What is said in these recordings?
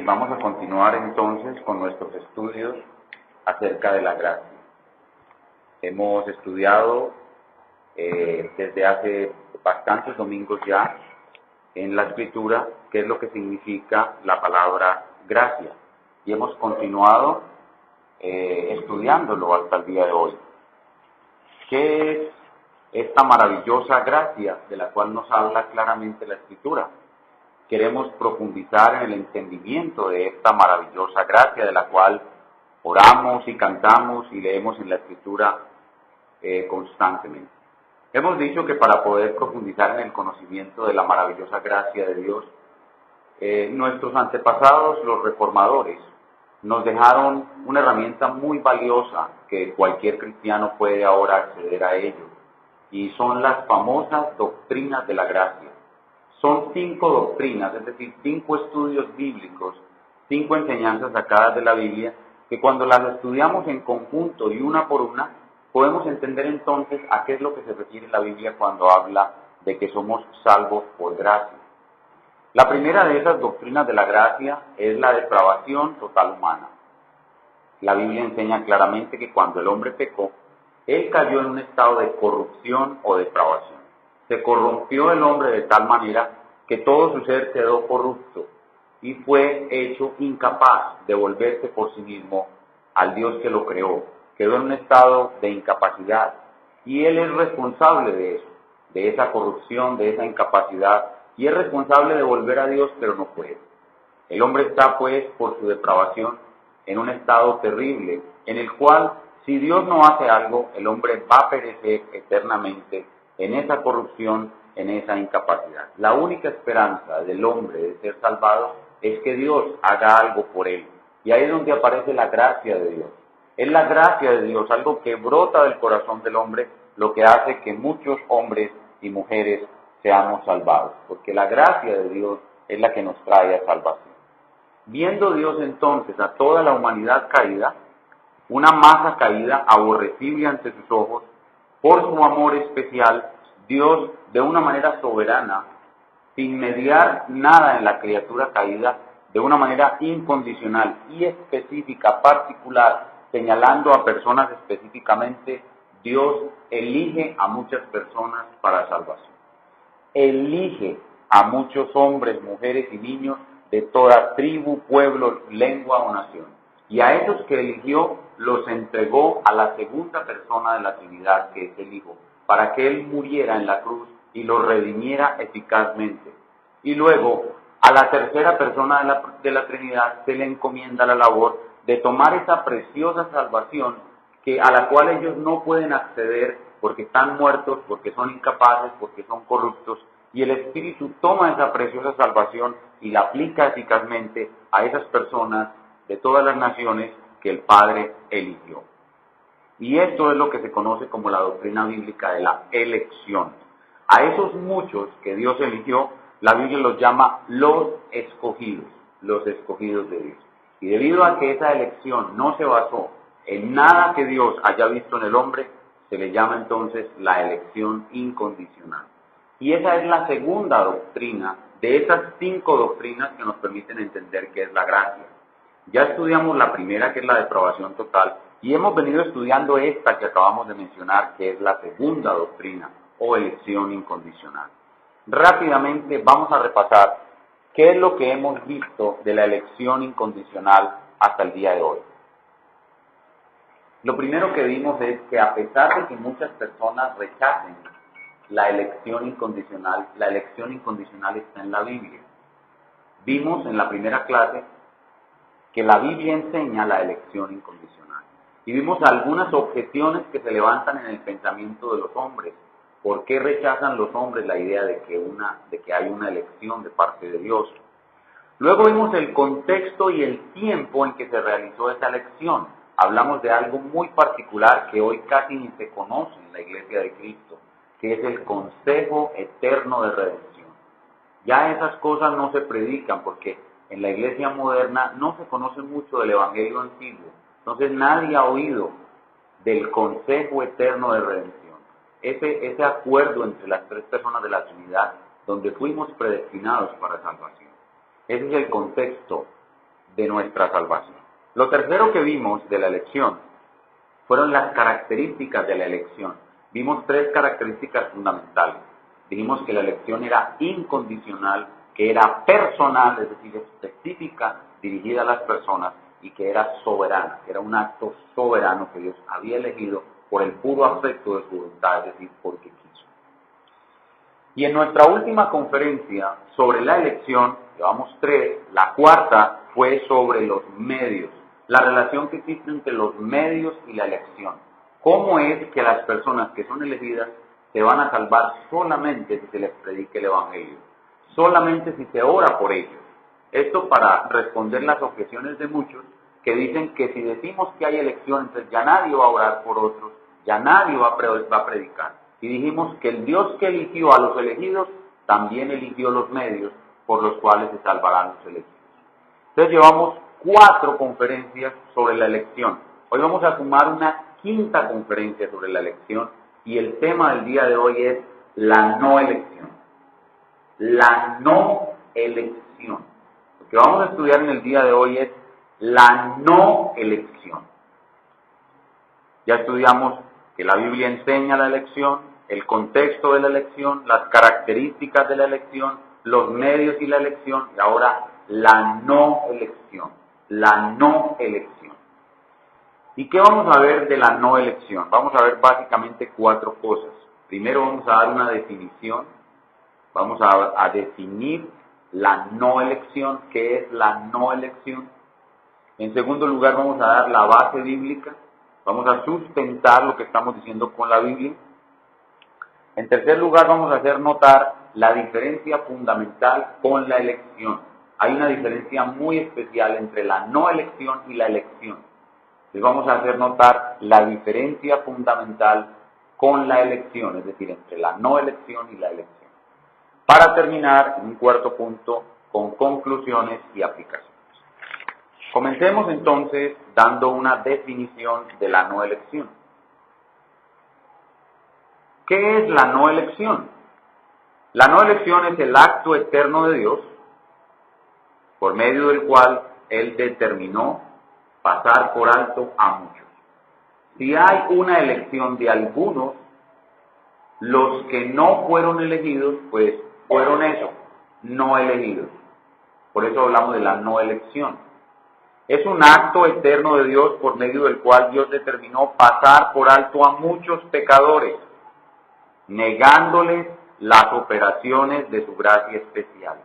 Vamos a continuar entonces con nuestros estudios acerca de la gracia. Hemos estudiado desde hace bastantes domingos ya en la Escritura qué es lo que significa la palabra gracia y hemos continuado estudiándolo hasta el día de hoy. ¿Qué es esta maravillosa gracia de la cual nos habla claramente la Escritura? Queremos profundizar en el entendimiento de esta maravillosa gracia de la cual oramos y cantamos y leemos en la Escritura constantemente. Hemos dicho que para poder profundizar en el conocimiento de la maravillosa gracia de Dios, nuestros antepasados, los reformadores, nos dejaron una herramienta muy valiosa que cualquier cristiano puede ahora acceder a ello, y son las famosas doctrinas de la gracia. Son 5 doctrinas, es decir, 5 estudios bíblicos, 5 enseñanzas sacadas de la Biblia, que cuando las estudiamos en conjunto y una por una, podemos entender entonces a qué es lo que se refiere la Biblia cuando habla de que somos salvos por gracia. La primera de esas doctrinas de la gracia es la depravación total humana. La Biblia enseña claramente que cuando el hombre pecó, él cayó en un estado de corrupción o depravación. Se corrompió el hombre de tal manera que todo su ser quedó corrupto y fue hecho incapaz de volverse por sí mismo al Dios que lo creó. Quedó en un estado de incapacidad y él es responsable de eso, de esa corrupción, de esa incapacidad, y es responsable de volver a Dios, pero no puede. El hombre está, pues, por su depravación, en un estado terrible, en el cual, si Dios no hace algo, el hombre va a perecer eternamente en esa corrupción, en esa incapacidad. La única esperanza del hombre de ser salvado es que Dios haga algo por él. Y ahí es donde aparece la gracia de Dios. Es la gracia de Dios, algo que brota del corazón del hombre, lo que hace que muchos hombres y mujeres seamos salvados. Porque la gracia de Dios es la que nos trae a salvación. Viendo Dios entonces a toda la humanidad caída, una masa caída, aborrecible ante sus ojos, por su amor especial, Dios, de una manera soberana, sin mediar nada en la criatura caída, de una manera incondicional y específica, particular, señalando a personas específicamente, Dios elige a muchas personas para salvación. Elige a muchos hombres, mujeres y niños de toda tribu, pueblo, lengua o nación. Y a esos que eligió, los entregó a la segunda persona de la Trinidad, que es el Hijo, para que Él muriera en la cruz y los redimiera eficazmente. Y luego, a la tercera persona de la Trinidad se le encomienda la labor de tomar esa preciosa salvación a la cual ellos no pueden acceder porque están muertos, porque son incapaces, porque son corruptos, y el Espíritu toma esa preciosa salvación y la aplica eficazmente a esas personas de todas las naciones que el Padre eligió. Y esto es lo que se conoce como la doctrina bíblica de la elección. A esos muchos que Dios eligió, la Biblia los llama los escogidos de Dios. Y debido a que esa elección no se basó en nada que Dios haya visto en el hombre, se le llama entonces la elección incondicional. Y esa es la segunda doctrina de esas 5 doctrinas que nos permiten entender qué es la gracia. Ya estudiamos la primera, que es la depravación total, y hemos venido estudiando esta que acabamos de mencionar, que es la segunda doctrina, o elección incondicional. Rápidamente vamos a repasar qué es lo que hemos visto de la elección incondicional hasta el día de hoy. Lo primero que vimos es que a pesar de que muchas personas rechacen la elección incondicional está en la Biblia. Vimos en la primera clase que la Biblia enseña la elección incondicional. Y vimos algunas objeciones que se levantan en el pensamiento de los hombres. ¿Por qué rechazan los hombres la idea de que hay una elección de parte de Dios? Luego vimos el contexto y el tiempo en que se realizó esa elección. Hablamos de algo muy particular que hoy casi ni se conoce en la Iglesia de Cristo, que es el consejo eterno de redención. Ya esas cosas no se predican porque en la iglesia moderna no se conoce mucho del Evangelio antiguo. Entonces nadie ha oído del consejo eterno de redención. Ese acuerdo entre las 3 personas de la Trinidad, donde fuimos predestinados para salvación. Ese es el contexto de nuestra salvación. Lo tercero que vimos de la elección fueron las características de la elección. Vimos tres características fundamentales. Dijimos que la elección era incondicional, que era personal, es decir, específica, dirigida a las personas, y que era soberana, que era un acto soberano que Dios había elegido por el puro afecto de su voluntad, es decir, porque quiso. Y en nuestra última conferencia sobre la elección, llevamos tres, la cuarta fue sobre los medios, la relación que existe entre los medios y la elección. ¿Cómo es que las personas que son elegidas se van a salvar solamente si se les predique el Evangelio? Solamente si se ora por ellos. Esto para responder las objeciones de muchos que dicen que si decimos que hay elección, entonces ya nadie va a orar por otros, ya nadie va a predicar. Y dijimos que el Dios que eligió a los elegidos, también eligió los medios por los cuales se salvarán los elegidos. Entonces llevamos 4 conferencias sobre la elección. Hoy vamos a sumar una quinta conferencia sobre la elección y el tema del día de hoy es la no elección. La no elección. Lo que vamos a estudiar en el día de hoy es la no elección. Ya estudiamos que la Biblia enseña la elección, el contexto de la elección, las características de la elección, los medios y la elección, y ahora la no elección. La no elección. ¿Y qué vamos a ver de la no elección? Vamos a ver básicamente 4 cosas. Primero vamos a dar una definición, vamos a definir la no elección, qué es la no elección. En segundo lugar vamos a dar la base bíblica, vamos a sustentar lo que estamos diciendo con la Biblia. En tercer lugar vamos a hacer notar la diferencia fundamental con la elección. Hay una diferencia muy especial entre la no elección y la elección. Les vamos a hacer notar la diferencia fundamental con la elección, es decir, entre la no elección y la elección. Para terminar, en un cuarto punto, con conclusiones y aplicaciones. Comencemos entonces dando una definición de la no elección. ¿Qué es la no elección? La no elección es el acto eterno de Dios, por medio del cual Él determinó pasar por alto a muchos. Si hay una elección de algunos, los que no fueron elegidos, pues fueron eso, no elegidos. Por eso hablamos de la no elección. Es un acto eterno de Dios por medio del cual Dios determinó pasar por alto a muchos pecadores, negándoles las operaciones de su gracia especial.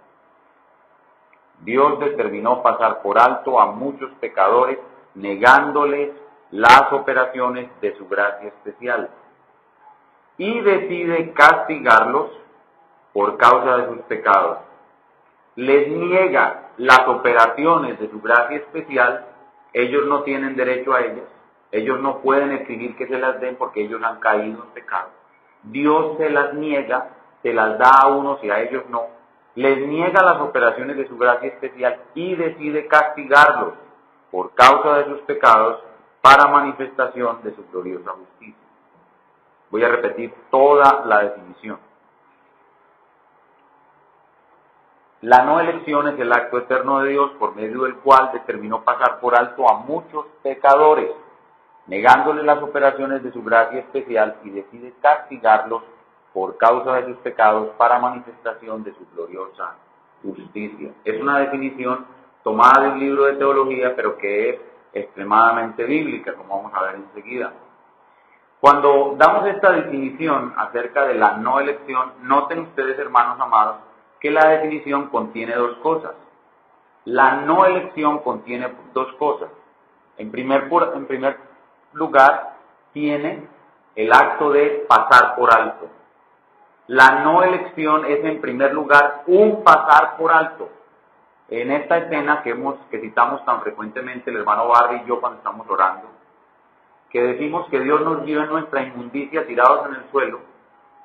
Dios determinó pasar por alto a muchos pecadores, negándoles las operaciones de su gracia especial. Y decide castigarlos por causa de sus pecados. Les niega las operaciones de su gracia especial, ellos no tienen derecho a ellas, ellos no pueden exigir que se las den porque ellos han caído en pecado. Dios se las niega, se las da a unos y a ellos no, les niega las operaciones de su gracia especial y decide castigarlos por causa de sus pecados para manifestación de su gloriosa justicia. Voy a repetir toda la definición. La no elección es el acto eterno de Dios por medio del cual determinó pasar por alto a muchos pecadores, negándoles las operaciones de su gracia especial y decide castigarlos por causa de sus pecados para manifestación de su gloriosa justicia. Es una definición tomada de un libro de teología, pero que es extremadamente bíblica, como vamos a ver enseguida. Cuando damos esta definición acerca de la no elección, noten ustedes, hermanos amados, que la definición contiene 2 cosas. La no elección contiene 2 cosas. En primer lugar, tiene el acto de pasar por alto. La no elección es en primer lugar un pasar por alto. En esta escena que citamos tan frecuentemente el hermano Barry y yo cuando estamos orando, que decimos que Dios nos vio en nuestra inmundicia tirados en el suelo,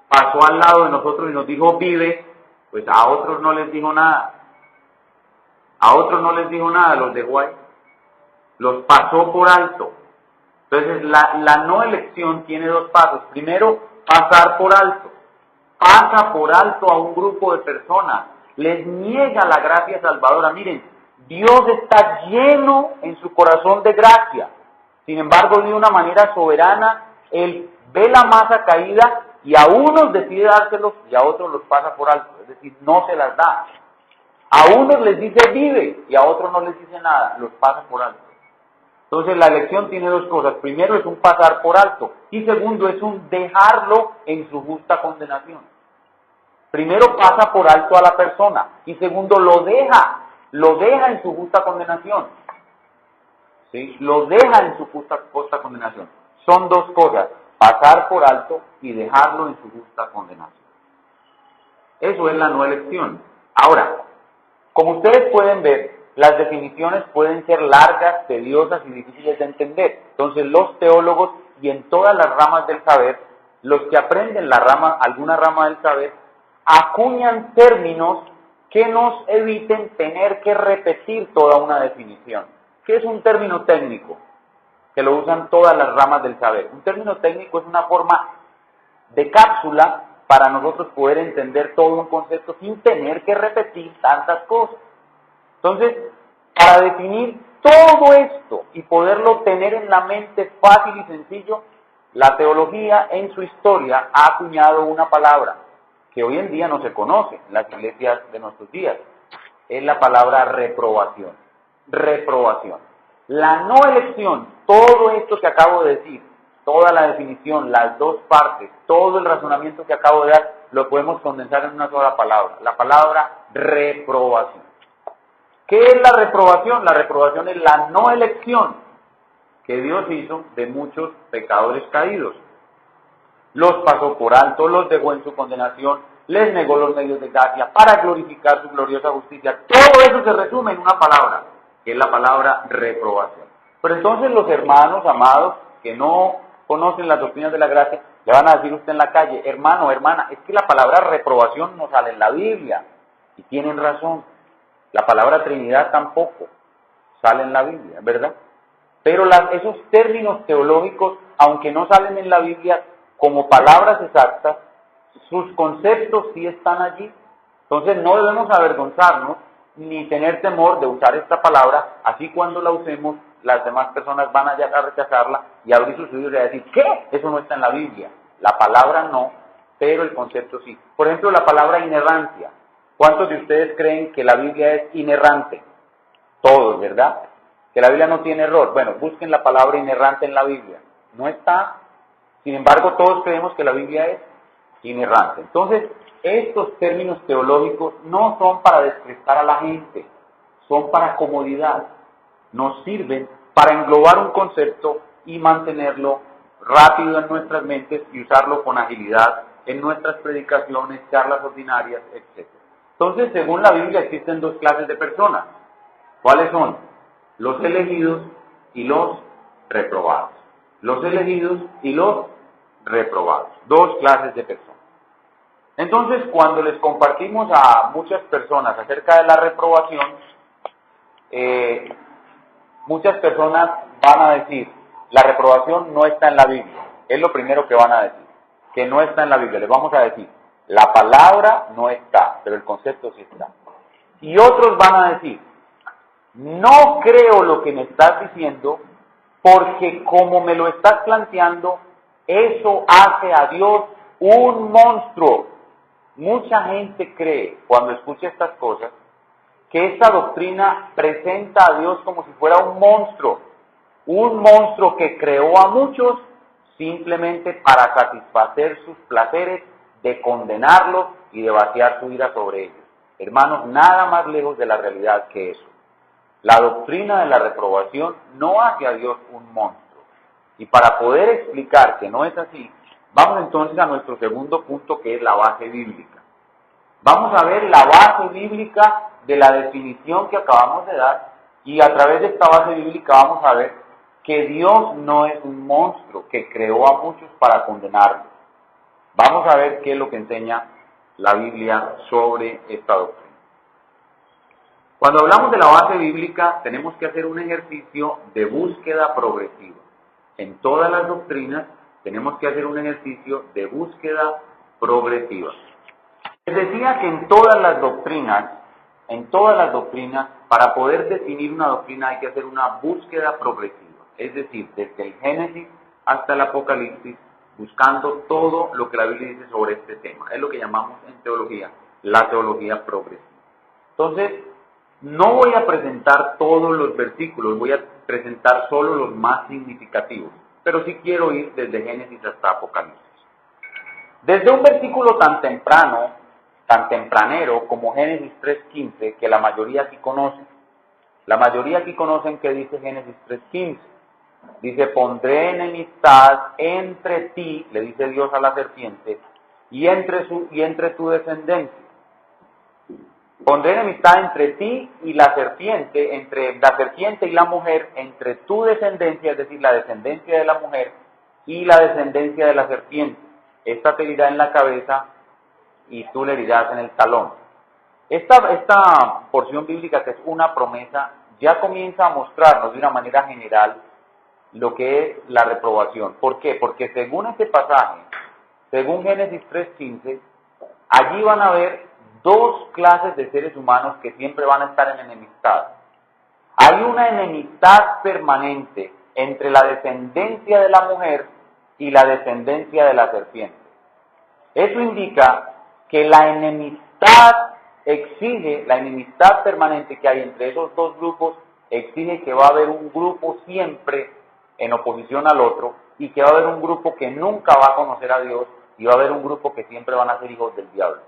pasó al lado de nosotros y nos dijo vive, pues a otros no les dijo nada. A otros no les dijo nada, los dejó ahí. Los pasó por alto. Entonces la no elección tiene 2 pasos. Primero, pasar por alto. Pasa por alto a un grupo de personas. Les niega la gracia salvadora. Miren, Dios está lleno en su corazón de gracia. Sin embargo, de una manera soberana, Él ve la masa caída y a unos decide dárselos y a otros los pasa por alto. Es decir, no se las da. A unos les dice vive y a otros no les dice nada, los pasa por alto. Entonces la elección tiene dos cosas. Primero es un pasar por alto y segundo es un dejarlo en su justa condenación. Primero pasa por alto a la persona y segundo lo deja en su justa condenación. ¿Sí? Lo deja en su justa condenación. Son dos cosas, pasar por alto y dejarlo en su justa condenación. Eso es la no elección. Ahora, como ustedes pueden ver, las definiciones pueden ser largas, tediosas y difíciles de entender. Entonces los teólogos y en todas las ramas del saber, los que aprenden alguna rama del saber, acuñan términos que nos eviten tener que repetir toda una definición. ¿Qué es un término técnico? Que lo usan todas las ramas del saber. Un término técnico es una forma de cápsula para nosotros poder entender todo un concepto sin tener que repetir tantas cosas. Entonces, para definir todo esto y poderlo tener en la mente fácil y sencillo, la teología en su historia ha acuñado una palabra que hoy en día no se conoce en las iglesias de nuestros días. Es la palabra reprobación. Reprobación. La no elección, todo esto que acabo de decir, toda la definición, las dos partes, todo el razonamiento que acabo de dar, lo podemos condensar en una sola palabra, la palabra reprobación. ¿Qué es la reprobación? La reprobación es la no elección que Dios hizo de muchos pecadores caídos. Los pasó por alto, los dejó en su condenación, les negó los medios de gracia para glorificar su gloriosa justicia. Todo eso se resume en una palabra, que es la palabra reprobación. Pero entonces los hermanos amados que no conocen las doctrinas de la gracia, le van a decir usted en la calle, hermano, hermana, es que la palabra reprobación no sale en la Biblia. Y tienen razón. La palabra Trinidad tampoco sale en la Biblia, ¿verdad? Pero esos términos teológicos, aunque no salen en la Biblia como palabras exactas, sus conceptos sí están allí. Entonces no debemos avergonzarnos ni tener temor de usar esta palabra, así cuando la usemos, las demás personas van a rechazarla y abrir sus oídos y a decir, ¿qué? Eso no está en la Biblia. La palabra no, pero el concepto sí. Por ejemplo, la palabra inerrancia. ¿Cuántos de ustedes creen que la Biblia es inerrante? Todos, ¿verdad? Que la Biblia no tiene error. Bueno, busquen la palabra inerrante en la Biblia. No está. Sin embargo, todos creemos que la Biblia es inerrante. Entonces, estos términos teológicos no son para desprestar a la gente, son para comodidad. Nos sirven para englobar un concepto y mantenerlo rápido en nuestras mentes y usarlo con agilidad en nuestras predicaciones, charlas ordinarias, etc. Entonces, según la Biblia, existen dos clases de personas. ¿Cuáles son? Los elegidos y los reprobados. Los elegidos y los reprobados. Dos clases de personas. Entonces, cuando les compartimos a muchas personas acerca de la reprobación, muchas personas van a decir, la reprobación no está en la Biblia. Es lo primero que van a decir, que no está en la Biblia. Les vamos a decir, la palabra no está, pero el concepto sí está. Y otros van a decir, no creo lo que me estás diciendo, porque como me lo estás planteando, eso hace a Dios un monstruo. Mucha gente cree, cuando escucha estas cosas, que esta doctrina presenta a Dios como si fuera un monstruo que creó a muchos simplemente para satisfacer sus placeres de condenarlos y de vaciar su ira sobre ellos. Hermanos, nada más lejos de la realidad que eso. La doctrina de la reprobación no hace a Dios un monstruo. Y para poder explicar que no es así, vamos entonces a nuestro segundo punto, que es la base bíblica. Vamos a ver la base bíblica de la definición que acabamos de dar, y a través de esta base bíblica vamos a ver que Dios no es un monstruo que creó a muchos para condenarlos. Vamos a ver qué es lo que enseña la Biblia sobre esta doctrina. Cuando hablamos de la base bíblica, tenemos que hacer un ejercicio de búsqueda progresiva. En todas las doctrinas tenemos que hacer un ejercicio de búsqueda progresiva. Les decía que en todas las doctrinas En todas las doctrinas, para poder definir una doctrina hay que hacer una búsqueda progresiva, es decir, desde el Génesis hasta el Apocalipsis, buscando todo lo que la Biblia dice sobre este tema. Es lo que llamamos en teología la teología progresiva. Entonces, no voy a presentar todos los versículos, voy a presentar solo los más significativos, pero sí quiero ir desde Génesis hasta Apocalipsis. Desde un versículo tan tempranero como Génesis 3.15, que la mayoría aquí conoce. La mayoría aquí conocen que dice Génesis 3.15. Dice, pondré enemistad entre ti, le dice Dios a la serpiente, y entre tu descendencia. Pondré enemistad entre ti y la serpiente, entre la serpiente y la mujer, entre tu descendencia, es decir, la descendencia de la mujer y la descendencia de la serpiente. Esta te herirá en la cabeza y tú le herirás en el talón. Esta porción bíblica, que es una promesa, ya comienza a mostrarnos de una manera general lo que es la reprobación. ¿Por qué? Porque según este pasaje, según Génesis 3.15, allí van a haber dos clases de seres humanos que siempre van a estar en enemistad. Hay una enemistad permanente entre la descendencia de la mujer y la descendencia de la serpiente. Eso indica que la enemistad permanente que hay entre esos dos grupos, exige que va a haber un grupo siempre en oposición al otro, y que va a haber un grupo que nunca va a conocer a Dios, y va a haber un grupo que siempre van a ser hijos del diablo.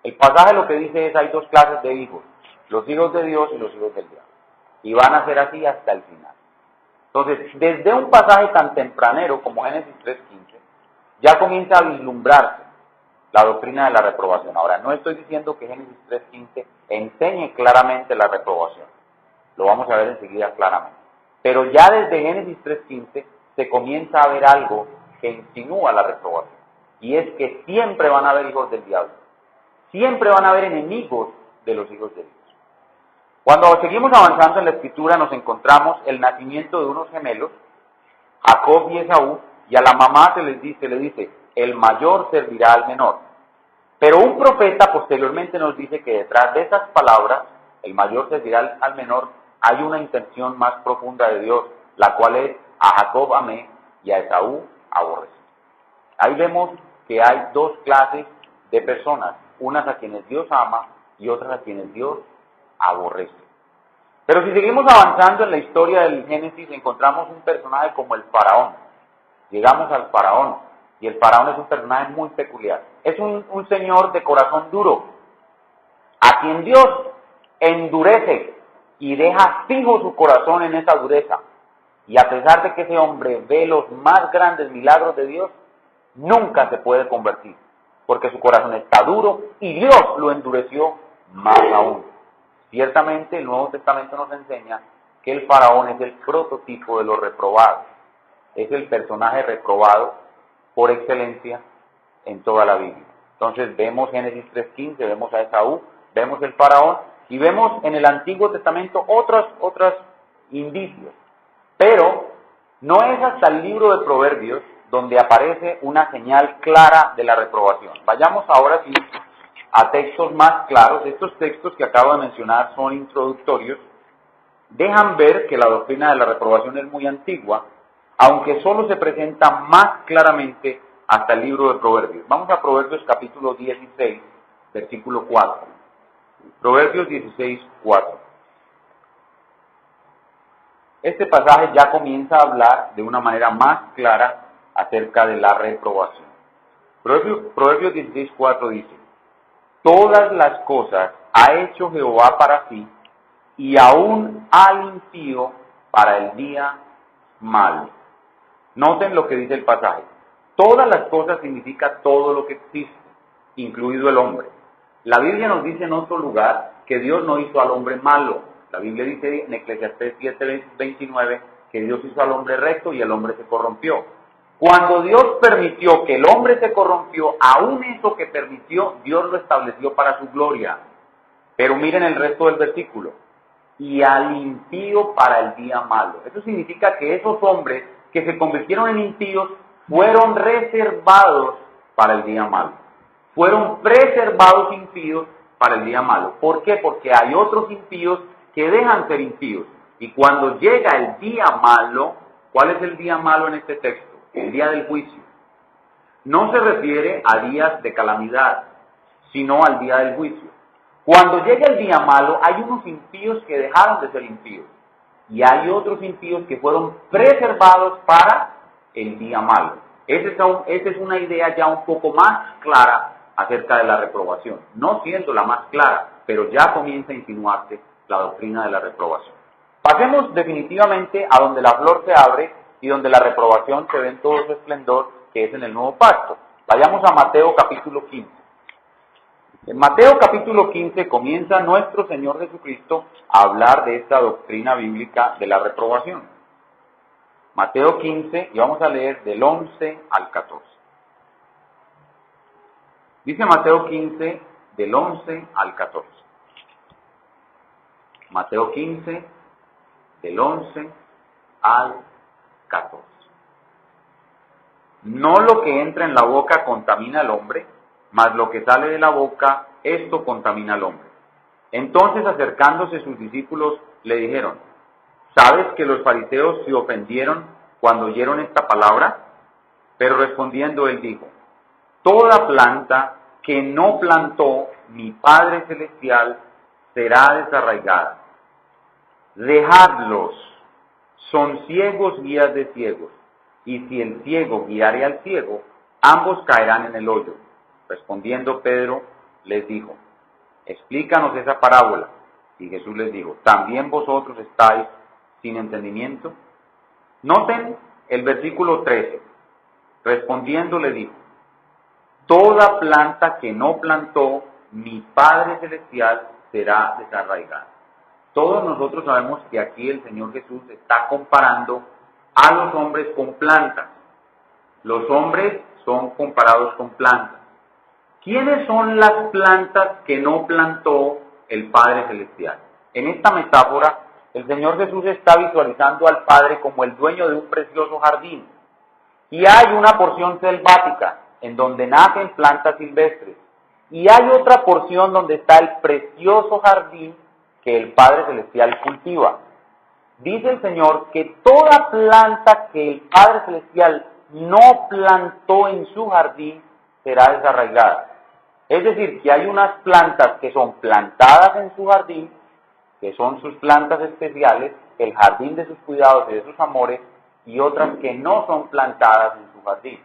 El pasaje lo que dice es, hay dos clases de hijos, los hijos de Dios y los hijos del diablo, y van a ser así hasta el final. Entonces, desde un pasaje tan tempranero como Génesis 3.15, ya comienza a vislumbrarse la doctrina de la reprobación. Ahora, no estoy diciendo que Génesis 3.15 enseñe claramente la reprobación, lo vamos a ver enseguida claramente. Pero ya desde Génesis 3.15 se comienza a ver algo que insinúa la reprobación, y es que siempre van a haber hijos del diablo, siempre van a haber enemigos de los hijos de Dios. Cuando seguimos avanzando en la Escritura nos encontramos el nacimiento de unos gemelos, Jacob y Esaú, y a la mamá le dice, el mayor servirá al menor. Pero un profeta posteriormente nos dice que detrás de esas palabras, el mayor servirá al menor, hay una intención más profunda de Dios, la cual es, a Jacob amé y a Esaú aborrecí. Ahí vemos que hay dos clases de personas, unas a quienes Dios ama y otras a quienes Dios aborrece. Pero si seguimos avanzando en la historia del Génesis, encontramos un personaje como el faraón. Llegamos al faraón, y el faraón es un personaje muy peculiar. Es un señor de corazón duro, a quien Dios endurece y deja fijo su corazón en esa dureza. Y a pesar de que ese hombre ve los más grandes milagros de Dios, nunca se puede convertir, porque su corazón está duro y Dios lo endureció más aún. Ciertamente el Nuevo Testamento nos enseña que el faraón es el prototipo de los reprobados. Es el personaje reprobado por excelencia en toda la Biblia. Entonces vemos Génesis 3.15, vemos a Esaú, vemos el faraón y vemos en el Antiguo Testamento otros indicios. Pero no es hasta el libro de Proverbios donde aparece una señal clara de la reprobación. Vayamos ahora sí a textos más claros. Estos textos que acabo de mencionar son introductorios, dejan ver que la doctrina de la reprobación es muy antigua, aunque solo se presenta más claramente hasta el libro de Proverbios. Vamos a Proverbios capítulo 16, versículo 4. Proverbios 16, 4. Este pasaje ya comienza a hablar de una manera más clara acerca de la reprobación. Proverbios 16, 4 dice, todas las cosas ha hecho Jehová para sí, y aún al impío para el día malo. Noten lo que dice el pasaje. Todas las cosas significa todo lo que existe, incluido el hombre. La Biblia nos dice en otro lugar que Dios no hizo al hombre malo. La Biblia dice en Eclesiastés 7:29 que Dios hizo al hombre recto y el hombre se corrompió. Cuando Dios permitió que el hombre se corrompió, aún eso que permitió, Dios lo estableció para su gloria. Pero miren el resto del versículo. Y al impío para el día malo. Eso significa que esos hombres que se convirtieron en impíos fueron reservados para el día malo. Fueron preservados impíos para el día malo. ¿Por qué? Porque hay otros impíos que dejan ser impíos. Y cuando llega el día malo, ¿cuál es el día malo en este texto? El día del juicio. No se refiere a días de calamidad, sino al día del juicio. Cuando llega el día malo, hay unos impíos que dejaron de ser impíos. Y hay otros impíos que fueron preservados para el día malo. Esa es una idea ya un poco más clara acerca de la reprobación. No siendo la más clara, pero ya comienza a insinuarse la doctrina de la reprobación. Pasemos definitivamente a donde la flor se abre y donde la reprobación se ve en todo su esplendor, que es en el nuevo pacto. Vayamos a Mateo capítulo 15. En Mateo capítulo 15 comienza nuestro Señor Jesucristo a hablar de esta doctrina bíblica de la reprobación. Mateo 15, y vamos a leer del 11 al 14. Dice Mateo 15, del 11 al 14. Mateo 15, del 11 al 14. No lo que entra en la boca contamina al hombre, mas lo que sale de la boca, esto contamina al hombre. Entonces, acercándose sus discípulos, le dijeron: ¿sabes que los fariseos se ofendieron cuando oyeron esta palabra? Pero respondiendo él dijo: toda planta que no plantó mi Padre Celestial será desarraigada. Dejadlos, son ciegos guías de ciegos, y si el ciego guiare al ciego, ambos caerán en el hoyo. Respondiendo Pedro, les dijo: explícanos esa parábola. Y Jesús les dijo: ¿también vosotros estáis sin entendimiento? Noten el versículo 13. Respondiendo le dijo: toda planta que no plantó mi Padre Celestial será desarraigada. Todos nosotros sabemos que aquí el Señor Jesús está comparando a los hombres con plantas. Los hombres son comparados con plantas. ¿Quiénes son las plantas que no plantó el Padre Celestial? En esta metáfora, el Señor Jesús está visualizando al Padre como el dueño de un precioso jardín. Y hay una porción selvática en donde nacen plantas silvestres. Y hay otra porción donde está el precioso jardín que el Padre Celestial cultiva. Dice el Señor que toda planta que el Padre Celestial no plantó en su jardín será desarraigada. Es decir, que hay unas plantas que son plantadas en su jardín, que son sus plantas especiales, el jardín de sus cuidados y de sus amores, y otras que no son plantadas en su jardín.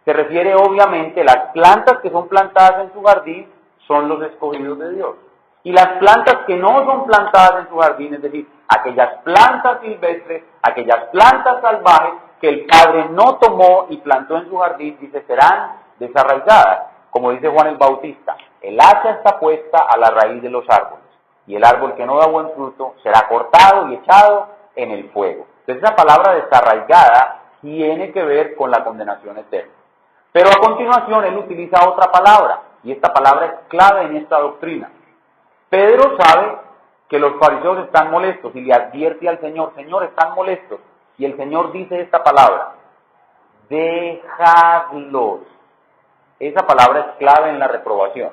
Se refiere obviamente, las plantas que son plantadas en su jardín son los escogidos de Dios. Y las plantas que no son plantadas en su jardín, es decir, aquellas plantas silvestres, aquellas plantas salvajes que el Padre no tomó y plantó en su jardín, dice, serán desarraigadas. Como dice Juan el Bautista, el hacha está puesta a la raíz de los árboles, y el árbol que no da buen fruto será cortado y echado en el fuego. Entonces esa palabra desarraigada tiene que ver con la condenación eterna. Pero a continuación él utiliza otra palabra, y esta palabra es clave en esta doctrina. Pedro sabe que los fariseos están molestos y le advierte al Señor: Señor, están molestos. Y el Señor dice esta palabra: dejadlos. Esa palabra es clave en la reprobación.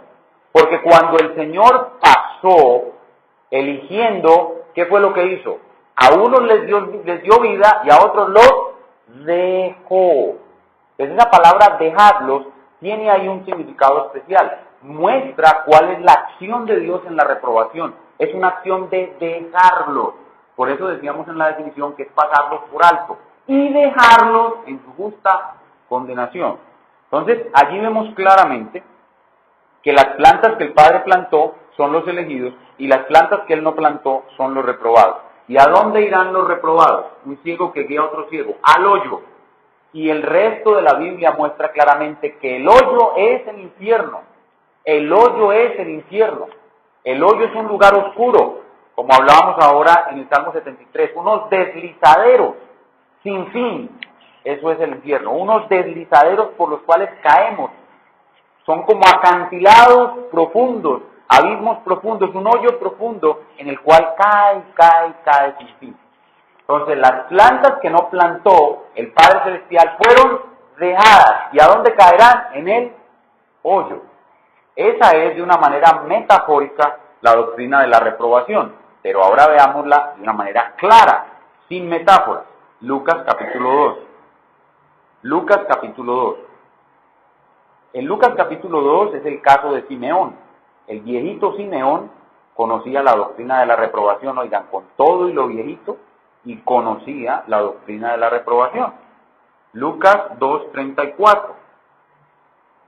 Porque cuando el Señor pasó eligiendo, ¿qué fue lo que hizo? A unos les dio vida y a otros los dejó. Entonces esa palabra dejadlos tiene ahí un significado especial. Muestra cuál es la acción de Dios en la reprobación. Es una acción de dejarlos. Por eso decíamos en la definición que es pasarlos por alto y dejarlos en su justa condenación. Entonces allí vemos claramente que las plantas que el Padre plantó son los elegidos y las plantas que Él no plantó son los reprobados. ¿Y a dónde irán los reprobados? Un ciego que guía a otro ciego, al hoyo. Y el resto de la Biblia muestra claramente que el hoyo es el infierno. El hoyo es el infierno. El hoyo es un lugar oscuro, como hablábamos ahora en el Salmo 73, unos deslizaderos sin fin. Eso es el infierno, unos deslizaderos por los cuales caemos. Son como acantilados profundos, abismos profundos, un hoyo profundo en el cual cae sin fin. Entonces las plantas que no plantó el Padre Celestial fueron dejadas. ¿Y a dónde caerán? En el hoyo. Esa es de una manera metafórica la doctrina de la reprobación, pero ahora veámosla de una manera clara, sin metáforas. Lucas capítulo 2. Lucas capítulo 2. En Lucas capítulo 2 es el caso de Simeón. El viejito Simeón conocía la doctrina de la reprobación, oigan, con todo y lo viejito, y conocía la doctrina de la reprobación. Lucas 2:34.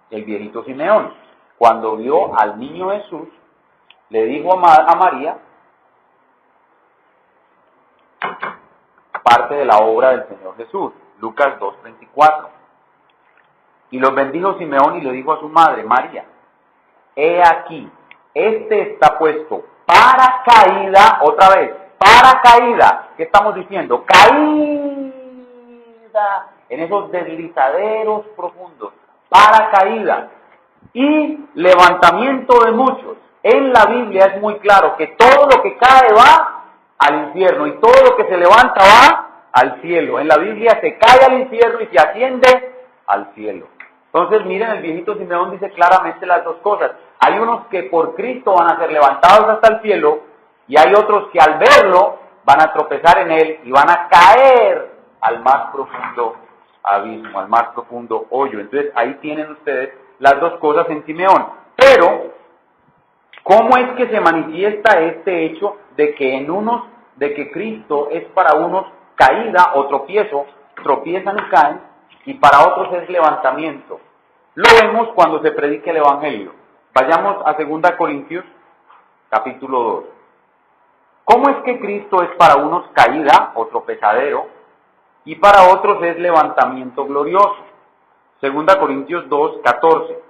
El viejito Simeón, cuando vio al niño Jesús, le dijo a María parte de la obra del Señor Jesús. Lucas 2:34. Y los bendijo Simeón y le dijo a su madre, María, he aquí, este está puesto para caída, otra vez, para caída. ¿Qué estamos diciendo? Caída en esos deslizaderos profundos, para caída y levantamiento de muchos. En la Biblia es muy claro que todo lo que cae va al infierno y todo lo que se levanta va al cielo. En la Biblia se cae al infierno y se asciende al cielo. Entonces, miren, el viejito Simeón dice claramente las dos cosas. Hay unos que por Cristo van a ser levantados hasta el cielo y hay otros que al verlo van a tropezar en él y van a caer al más profundo abismo, al más profundo hoyo. Entonces, ahí tienen ustedes las dos cosas en Simeón. Pero, ¿cómo es que se manifiesta este hecho de que Cristo es para unos caída o tropiezo, tropiezan y caen, y para otros es levantamiento? Lo vemos cuando se predica el Evangelio. Vayamos a 2 Corintios, capítulo 2. ¿Cómo es que Cristo es para unos caída o tropezadero, y para otros es levantamiento glorioso? 2 Corintios 2, 14.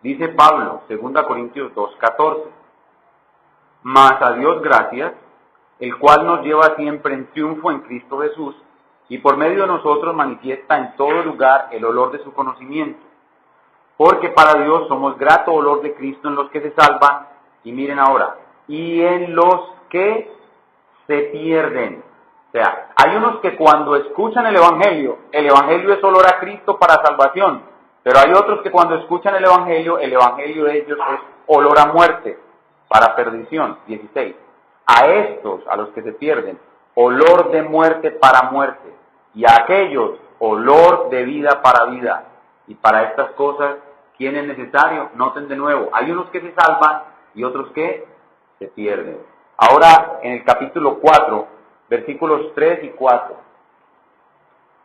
Dice Pablo, 2 Corintios 2, 14. Mas a Dios gracias, el cual nos lleva siempre en triunfo en Cristo Jesús, y por medio de nosotros manifiesta en todo lugar el olor de su conocimiento. Porque para Dios somos grato olor de Cristo en los que se salvan, y miren ahora, y en los que se pierden. O sea, hay unos que cuando escuchan el Evangelio es olor a Cristo para salvación, pero hay otros que cuando escuchan el Evangelio de ellos es olor a muerte, para perdición. 16. A estos, a los que se pierden, olor de muerte para muerte, y a aquellos, olor de vida para vida. Y para estas cosas, ¿quién es necesario? Noten de nuevo, hay unos que se salvan y otros que se pierden. Ahora, en el capítulo 4, versículos 3 y 4,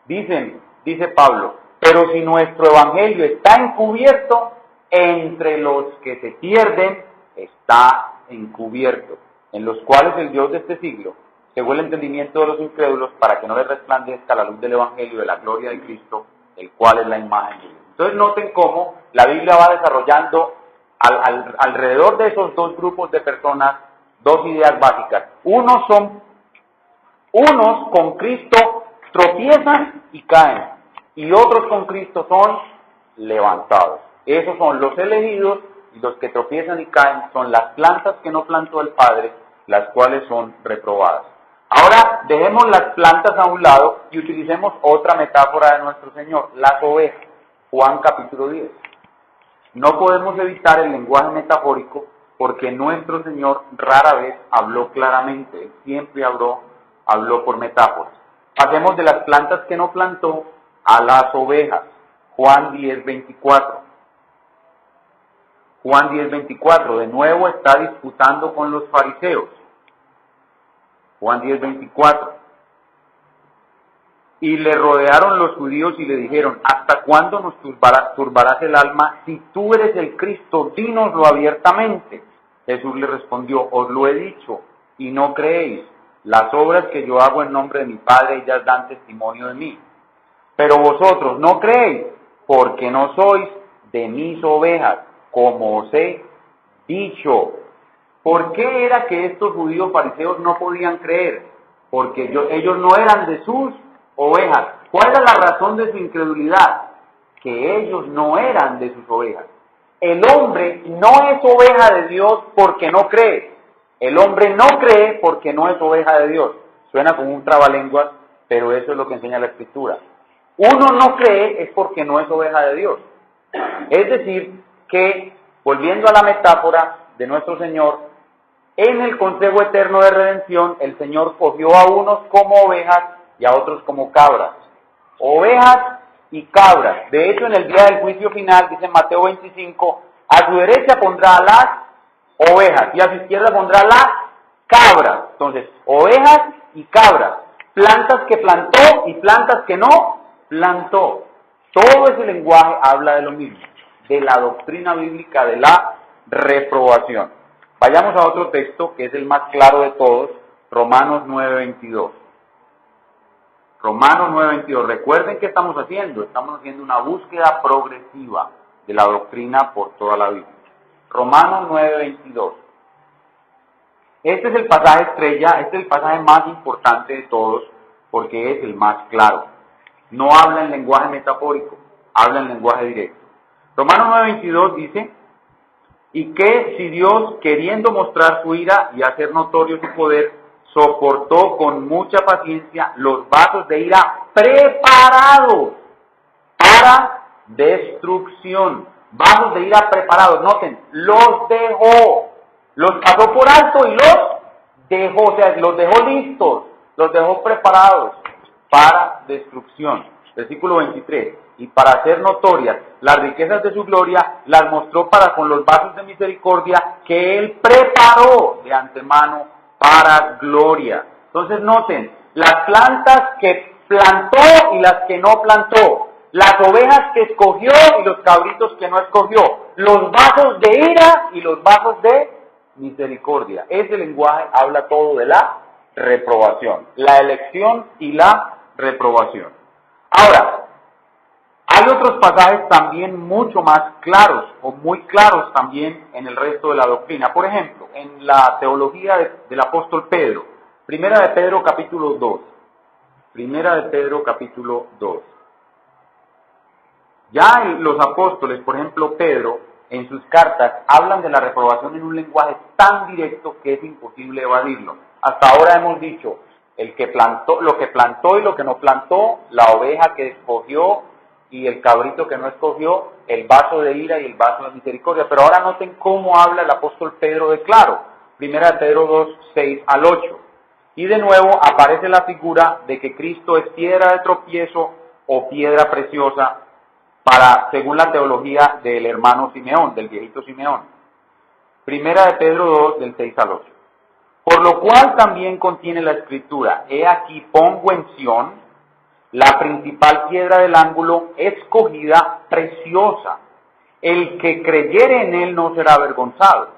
dice Pablo, pero si nuestro evangelio está encubierto, entre los que se pierden está encubierto, en los cuales el Dios de este siglo cegó el entendimiento de los incrédulos para que no les resplandezca la luz del evangelio de la gloria de Cristo, el cual es la imagen de Dios. Entonces noten cómo la Biblia va desarrollando alrededor de esos dos grupos de personas dos ideas básicas. Unos con Cristo tropiezan y caen, y otros con Cristo son levantados. Esos son los elegidos, y los que tropiezan y caen son las plantas que no plantó el Padre, las cuales son reprobadas. Ahora dejemos las plantas a un lado y utilicemos otra metáfora de nuestro Señor, las ovejas. Juan capítulo 10. No podemos evitar el lenguaje metafórico porque nuestro Señor rara vez habló claramente, Él siempre habló por metáforas. Pasemos de las plantas que no plantó a las ovejas. Juan 10:24. Juan 10:24, de nuevo está disputando con los fariseos. Juan 10:24. Y le rodearon los judíos y le dijeron, ¿hasta cuándo nos turbarás el alma? Si tú eres el Cristo, dínoslo abiertamente. Jesús le respondió, os lo he dicho, y no creéis. Las obras que yo hago en nombre de mi Padre, ellas dan testimonio de mí. Pero vosotros no creéis, porque no sois de mis ovejas, como os he dicho. ¿Por qué era que estos judíos fariseos no podían creer? Porque ellos no eran de sus ovejas. ¿Cuál era la razón de su incredulidad? Que ellos no eran de sus ovejas. El hombre no es oveja de Dios porque no cree. El hombre no cree porque no es oveja de Dios. Suena como un trabalenguas, pero eso es lo que enseña la Escritura. Uno no cree es porque no es oveja de Dios. Es decir, que, volviendo a la metáfora de nuestro Señor, en el consejo eterno de redención, el Señor cogió a unos como ovejas y a otros como cabras. Ovejas y cabras. De hecho, en el día del juicio final, dice Mateo 25, a su derecha pondrá a las ovejas y a su izquierda pondrá las cabras. Entonces, ovejas y cabras. Plantas que plantó y plantas que no plantó. Todo ese lenguaje habla de lo mismo, de la doctrina bíblica de la reprobación. Vayamos a otro texto que es el más claro de todos, Romanos 9:22. Romanos 9:22. Recuerden qué estamos haciendo. Estamos haciendo una búsqueda progresiva de la doctrina por toda la Biblia. Romanos 9:22. Este es el pasaje estrella, este es el pasaje más importante de todos porque es el más claro. No habla en lenguaje metafórico, habla en lenguaje directo. Romanos 9:22 dice, y que si Dios, queriendo mostrar su ira y hacer notorio su poder, soportó con mucha paciencia los vasos de ira preparados para destrucción. Vasos de ira preparados, noten, los dejó, los pasó por alto y los dejó, o sea, los dejó listos, los dejó preparados para destrucción. Versículo 23, y para hacer notorias las riquezas de su gloria, las mostró para con los vasos de misericordia que él preparó de antemano para gloria. Entonces noten, las plantas que plantó y las que no plantó, las ovejas que escogió y los cabritos que no escogió, los vasos de ira y los vasos de misericordia. Ese lenguaje habla todo de la reprobación, la elección y la reprobación. Ahora, hay otros pasajes también mucho más claros, o muy claros también en el resto de la doctrina. Por ejemplo, en la teología del apóstol Pedro, Primera de Pedro capítulo 2. Primera de Pedro capítulo 2. Ya los apóstoles, por ejemplo Pedro, en sus cartas, hablan de la reprobación en un lenguaje tan directo que es imposible evadirlo. Hasta ahora hemos dicho, el que plantó, lo que plantó y lo que no plantó, la oveja que escogió y el cabrito que no escogió, el vaso de ira y el vaso de misericordia. Pero ahora noten cómo habla el apóstol Pedro de claro. Primera de Pedro 2, 6 al 8. Y de nuevo aparece la figura de que Cristo es piedra de tropiezo o piedra preciosa según la teología del hermano Simeón, del viejito Simeón. Primera de Pedro 2, del 6 al 8. Por lo cual también contiene la escritura, he aquí pongo en Sión la principal piedra del ángulo, escogida, preciosa. El que creyere en él no será avergonzado.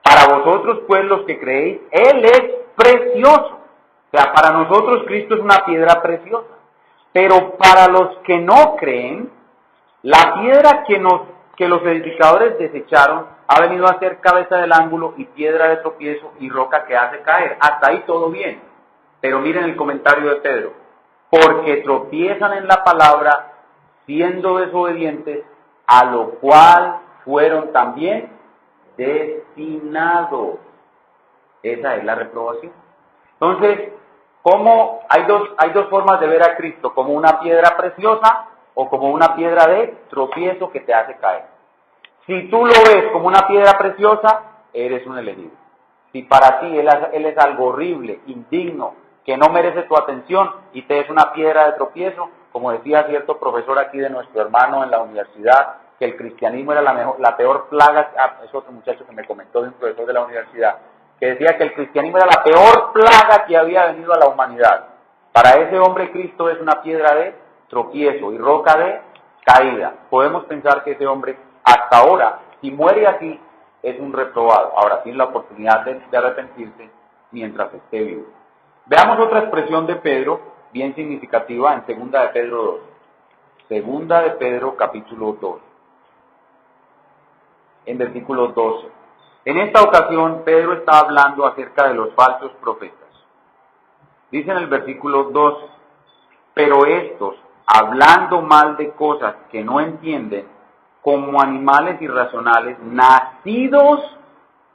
Para vosotros, pues, los que creéis, él es precioso. O sea, para nosotros Cristo es una piedra preciosa. Pero para los que no creen, la piedra que los edificadores desecharon ha venido a ser cabeza del ángulo y piedra de tropiezo y roca que hace caer. Hasta ahí todo bien. Pero miren el comentario de Pedro. Porque tropiezan en la palabra, siendo desobedientes, a lo cual fueron también destinados. Esa es la reprobación. Entonces, ¿cómo? Hay dos formas de ver a Cristo, como una piedra preciosa o como una piedra de tropiezo que te hace caer. Si tú lo ves como una piedra preciosa, eres un elegido. Si para ti él es algo horrible, indigno, que no merece tu atención y te es una piedra de tropiezo, como decía cierto profesor aquí de nuestro hermano en la universidad, que el cristianismo era la peor plaga, es otro muchacho que me comentó de un profesor de la universidad, que decía que el cristianismo era la peor plaga que había venido a la humanidad. Para ese hombre Cristo es una piedra de tropiezo y roca de caída. Podemos pensar que ese hombre hasta ahora, si muere así, es un reprobado. Ahora tiene la oportunidad de arrepentirse mientras esté vivo. Veamos otra expresión de Pedro, bien significativa, en Segunda de Pedro 2. Segunda de Pedro, capítulo 2. En versículo 12. En esta ocasión, Pedro está hablando acerca de los falsos profetas. Dice en el versículo 12, pero estos, hablando mal de cosas que no entienden, como animales irracionales, nacidos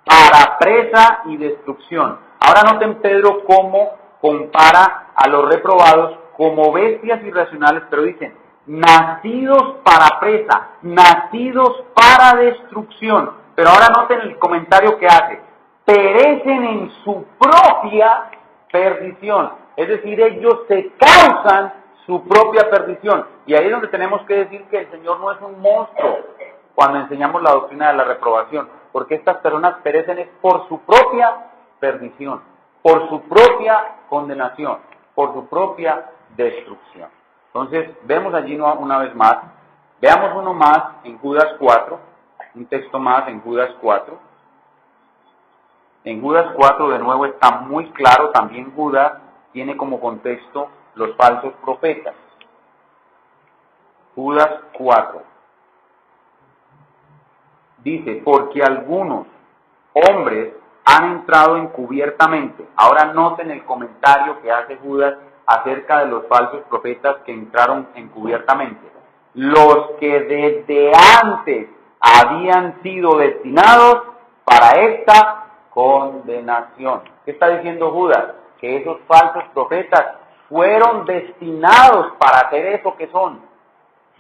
para presa y destrucción. Ahora noten Pedro cómo compara a los reprobados como bestias irracionales, pero dicen, nacidos para presa, nacidos para destrucción. Pero ahora noten el comentario que hace, perecen en su propia perdición. Es decir, ellos se causan su propia perdición. Y ahí es donde tenemos que decir que el Señor no es un monstruo cuando enseñamos la doctrina de la reprobación, porque estas personas perecen es por su propia perdición, por su propia condenación, por su propia destrucción. Entonces, vemos allí una vez más, veamos uno más en Judas 4, un texto más en Judas 4. En Judas 4 de nuevo está muy claro, también Judas tiene como contexto los falsos profetas. Judas 4. Dice, porque algunos hombres han entrado encubiertamente. Ahora noten el comentario que hace Judas acerca de los falsos profetas que entraron encubiertamente. Los que desde antes habían sido destinados para esta condenación. ¿Qué está diciendo Judas? Que esos falsos profetas fueron destinados para hacer eso que son,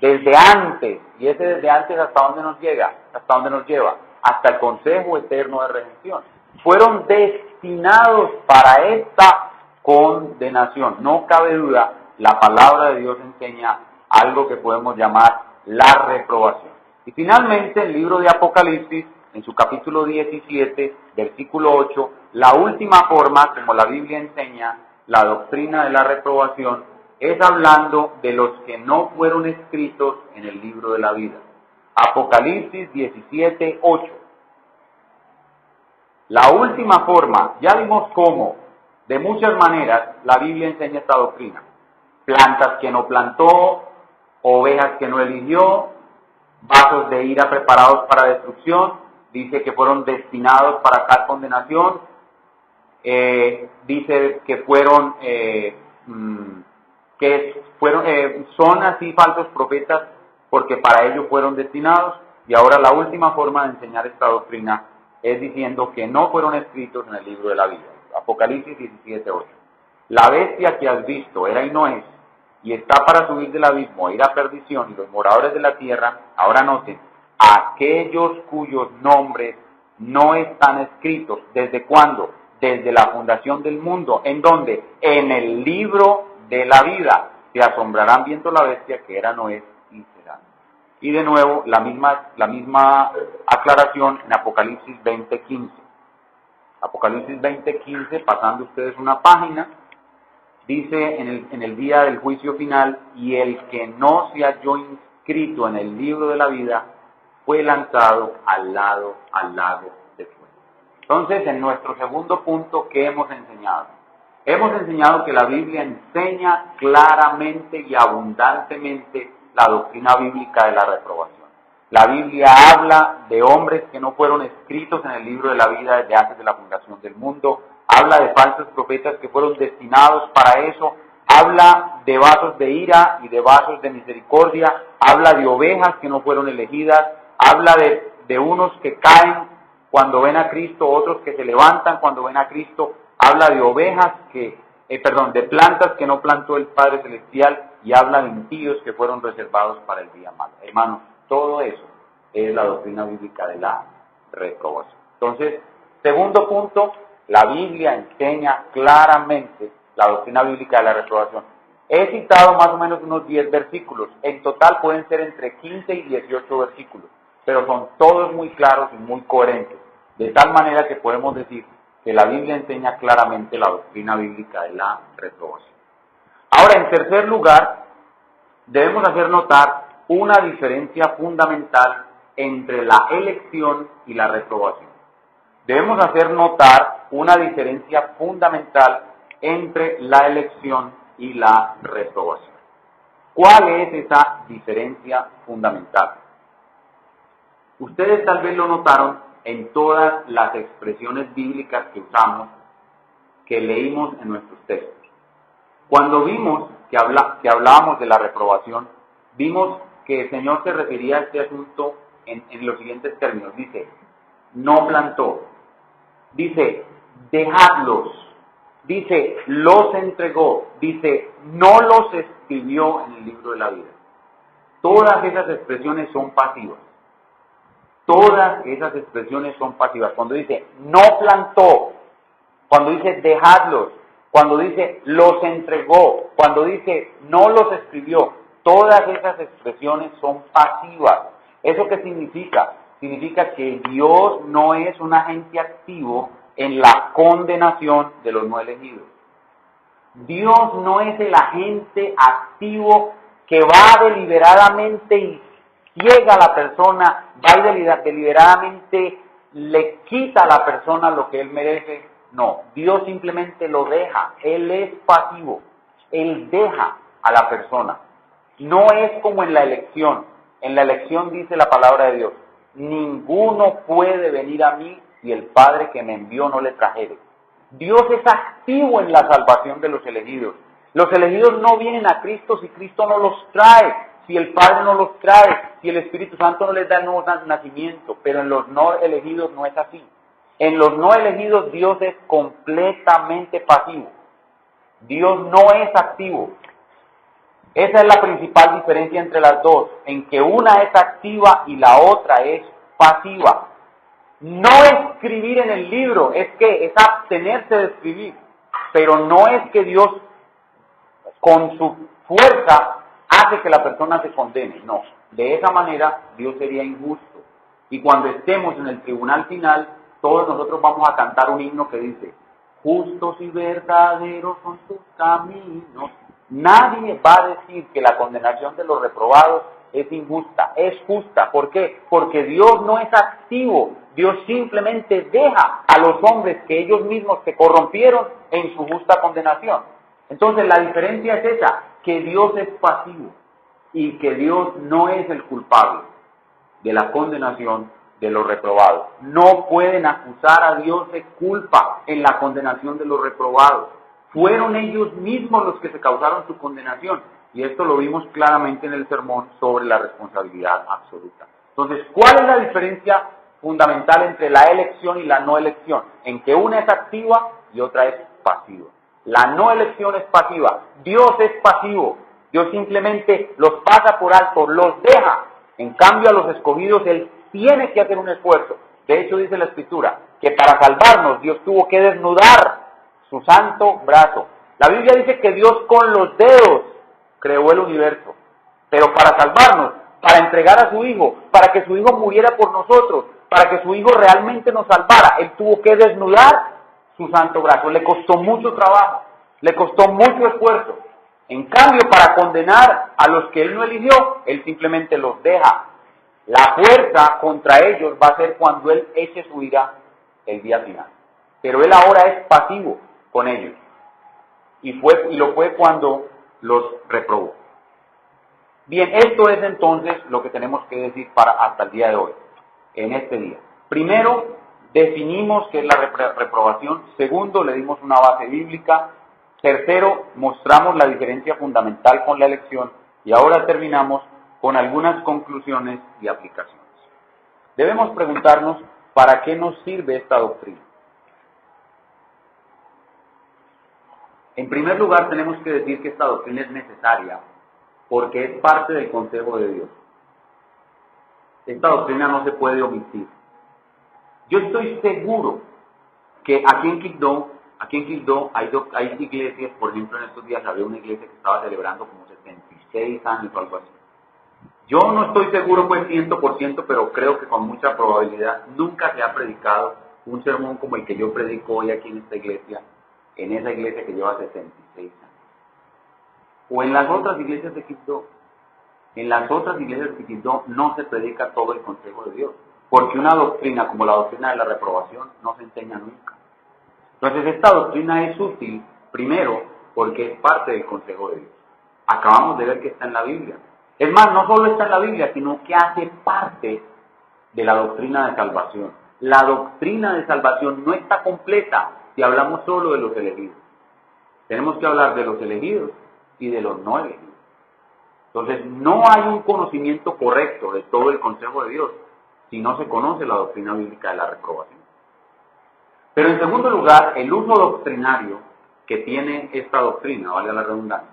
desde antes. Y ese desde antes, ¿hasta dónde nos llega? ¿Hasta dónde nos lleva? Hasta el consejo eterno de redención. Fueron destinados para esta condenación. No cabe duda, la palabra de Dios enseña algo que podemos llamar la reprobación. Y finalmente, el libro de Apocalipsis, en su capítulo 17, versículo 8, la última forma, como la Biblia enseña, la doctrina de la reprobación, es hablando de los que no fueron escritos en el libro de la vida. Apocalipsis 17, 8. La última forma, ya vimos cómo, de muchas maneras, la Biblia enseña esta doctrina. Plantas que no plantó, ovejas que no eligió, vasos de ira preparados para destrucción, dice que fueron destinados para tal condenación, dice que son así falsos profetas porque para ello fueron destinados. Y ahora la última forma de enseñar esta doctrina es diciendo que no fueron escritos en el libro de la vida. Apocalipsis 17:8. La bestia que has visto era y no es, y está para subir del abismo e ir a perdición, y los moradores de la tierra, ahora noten, aquellos cuyos nombres no están escritos. ¿Desde cuándo? Desde la fundación del mundo. ¿En dónde? En el libro de la vida. Se asombrarán viendo la bestia que era, no es y será. Y de nuevo, la misma aclaración en Apocalipsis 20:15. Apocalipsis 20:15, pasando ustedes una página, dice en el día del juicio final, y el que no se halló inscrito en el libro de la vida fue lanzado al lago de fuego. Entonces, en nuestro segundo punto, ¿qué hemos enseñado? Hemos enseñado que la Biblia enseña claramente y abundantemente la doctrina bíblica de la reprobación. La Biblia habla de hombres que no fueron escritos en el libro de la vida desde antes de la fundación del mundo, habla de falsos profetas que fueron destinados para eso, habla de vasos de ira y de vasos de misericordia, habla de ovejas que no fueron elegidas, habla de unos que caen cuando ven a Cristo, otros que se levantan cuando ven a Cristo, habla de ovejas de plantas que no plantó el Padre Celestial, y habla de impíos que fueron reservados para el día malo. Hermanos, todo eso es la doctrina bíblica de la reprobación. Entonces, segundo punto, la Biblia enseña claramente la doctrina bíblica de la reprobación. He citado más o menos unos 10 versículos, en total pueden ser entre 15 y 18 versículos, pero son todos muy claros y muy coherentes, de tal manera que podemos decir que la Biblia enseña claramente la doctrina bíblica de la reprobación. Ahora, en tercer lugar, debemos hacer notar una diferencia fundamental entre la elección y la reprobación. Debemos hacer notar una diferencia fundamental entre la elección y la reprobación. ¿Cuál es esa diferencia fundamental? Ustedes tal vez lo notaron en todas las expresiones bíblicas que usamos, que leímos en nuestros textos. Cuando vimos que hablábamos de la reprobación, vimos que el Señor se refería a este asunto en los siguientes términos. Dice, no plantó. Dice, dejadlos. Dice, los entregó. Dice, no los escribió en el libro de la vida. todas esas expresiones son pasivas. Todas esas expresiones son pasivas. Cuando dice no plantó, cuando dice dejadlos, cuando dice los entregó, cuando dice no los escribió, todas esas expresiones son pasivas. ¿Eso qué significa? Significa que Dios no es un agente activo en la condenación de los no elegidos. Dios no es el agente activo que va deliberadamente y ciega a la persona, va y deliberadamente le quita a la persona lo que él merece. No, Dios simplemente lo deja. Él es pasivo. Él deja a la persona. No es como en la elección. En la elección dice la palabra de Dios: ninguno puede venir a mí si el Padre que me envió no le trajere. Dios es activo en la salvación de los elegidos. Los elegidos no vienen a Cristo si Cristo no los trae, si el Padre no los trae, si el Espíritu Santo no les da el nuevo nacimiento. Pero en los no elegidos no es así. En los no elegidos Dios es completamente pasivo. Dios no es activo. Esa es la principal diferencia entre las dos, en que una es activa y la otra es pasiva. No escribir en el libro es abstenerse de escribir, pero no es que Dios con su fuerza hace que la persona se condene. No, de esa manera Dios sería injusto. Y cuando estemos en el tribunal final, todos nosotros vamos a cantar un himno que dice: justos y verdaderos son tus caminos. Nadie va a decir que la condenación de los reprobados es injusta, es justa. ¿Por qué? Porque Dios no es activo. Dios simplemente deja a los hombres que ellos mismos se corrompieron en su justa condenación. Entonces la diferencia es esa, que Dios es pasivo y que Dios no es el culpable de la condenación de los reprobados. No pueden acusar a Dios de culpa en la condenación de los reprobados. Fueron ellos mismos los que se causaron su condenación. Y esto lo vimos claramente en el sermón sobre la responsabilidad absoluta. Entonces, ¿cuál es la diferencia fundamental entre la elección y la no elección? En que una es activa y otra es pasiva. La no elección es pasiva. Dios es pasivo. Dios simplemente los pasa por alto, los deja. En cambio, a los escogidos Él tiene que hacer un esfuerzo. De hecho, dice la Escritura que para salvarnos Dios tuvo que desnudar su santo brazo. La Biblia dice que Dios con los dedos creó el universo, pero para salvarnos, para entregar a su Hijo, para que su Hijo muriera por nosotros, para que su Hijo realmente nos salvara, Él tuvo que desnudar su santo brazo. Le costó mucho trabajo, le costó mucho esfuerzo. En cambio, para condenar a los que Él no eligió, Él simplemente los deja. La fuerza contra ellos va a ser cuando Él eche su ira el día final. Pero Él ahora es pasivo con ellos. Y lo fue cuando los reprobó. Bien, esto es entonces lo que tenemos que decir hasta el día de hoy, en este día. Primero, definimos qué es la reprobación. Segundo, le dimos una base bíblica. Tercero, mostramos la diferencia fundamental con la elección. Y ahora terminamos con algunas conclusiones y aplicaciones. Debemos preguntarnos, ¿para qué nos sirve esta doctrina? En primer lugar, tenemos que decir que esta doctrina es necesaria porque es parte del consejo de Dios. Esta doctrina no se puede omitir. Yo estoy seguro que aquí en Quibdó hay iglesias, por ejemplo, en estos días había una iglesia que estaba celebrando como 76 años o algo así. Yo no estoy seguro pues 100%, pero creo que con mucha probabilidad nunca se ha predicado un sermón como el que yo predico hoy aquí en esta iglesia, en esa iglesia que lleva 76 años. O en las otras iglesias de Quibdó. En las otras iglesias de Quibdó no se predica todo el consejo de Dios, porque una doctrina como la doctrina de la reprobación no se enseña nunca. Entonces esta doctrina es útil, primero, porque es parte del consejo de Dios. Acabamos de ver que está en la Biblia. Es más, no solo está en la Biblia, sino que hace parte de la doctrina de salvación. La doctrina de salvación no está completa si hablamos solo de los elegidos. Tenemos que hablar de los elegidos y de los no elegidos. Entonces, no hay un conocimiento correcto de todo el consejo de Dios si no se conoce la doctrina bíblica de la reprobación. Pero en segundo lugar, el uso doctrinario que tiene esta doctrina, valga la redundancia,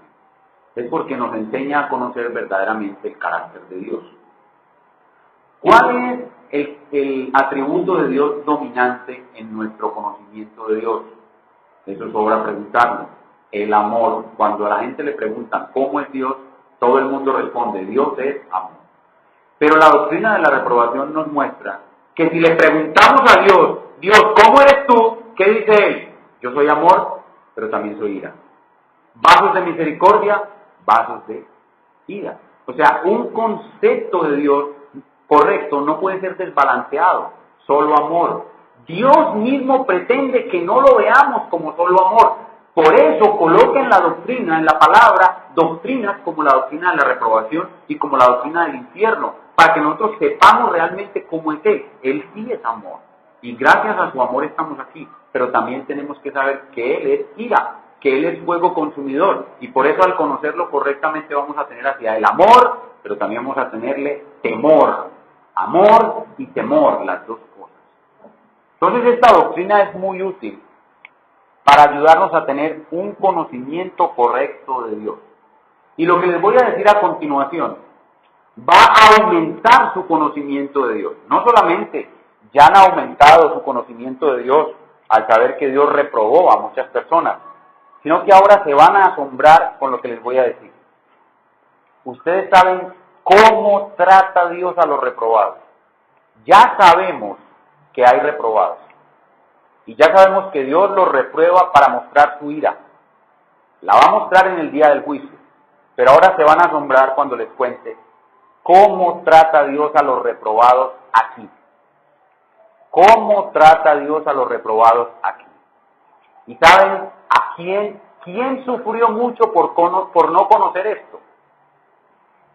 es porque nos enseña a conocer verdaderamente el carácter de Dios. ¿Cuál es el atributo de Dios dominante en nuestro conocimiento de Dios? Eso sobra preguntarnos. El amor. Cuando a la gente le preguntan cómo es Dios, todo el mundo responde, Dios es amor. Pero la doctrina de la reprobación nos muestra que si le preguntamos a Dios, Dios, ¿cómo eres tú? ¿Qué dice Él? Yo soy amor, pero también soy ira. Vasos de misericordia, vasos de ira. O sea, un concepto de Dios correcto no puede ser desbalanceado, solo amor. Dios mismo pretende que no lo veamos como solo amor. Por eso coloca en la doctrina, en la palabra, doctrinas como la doctrina de la reprobación y como la doctrina del infierno, para que nosotros sepamos realmente cómo es Él. Él sí es amor. Y gracias a su amor estamos aquí. Pero también tenemos que saber que Él es ira, que Él es fuego consumidor. Y por eso al conocerlo correctamente vamos a tener hacia Él amor, pero también vamos a tenerle temor. Amor y temor, las dos cosas. Entonces esta doctrina es muy útil para ayudarnos a tener un conocimiento correcto de Dios. Y lo que les voy a decir a continuación va a aumentar su conocimiento de Dios. No solamente ya han aumentado su conocimiento de Dios al saber que Dios reprobó a muchas personas, sino que ahora se van a asombrar con lo que les voy a decir. Ustedes saben cómo trata Dios a los reprobados. Ya sabemos que hay reprobados. Y ya sabemos que Dios los reprueba para mostrar su ira. La va a mostrar en el día del juicio. Pero ahora se van a asombrar cuando les cuente cómo trata Dios a los reprobados aquí. ¿Cómo trata Dios a los reprobados aquí? ¿Y saben a quién sufrió mucho por no conocer esto?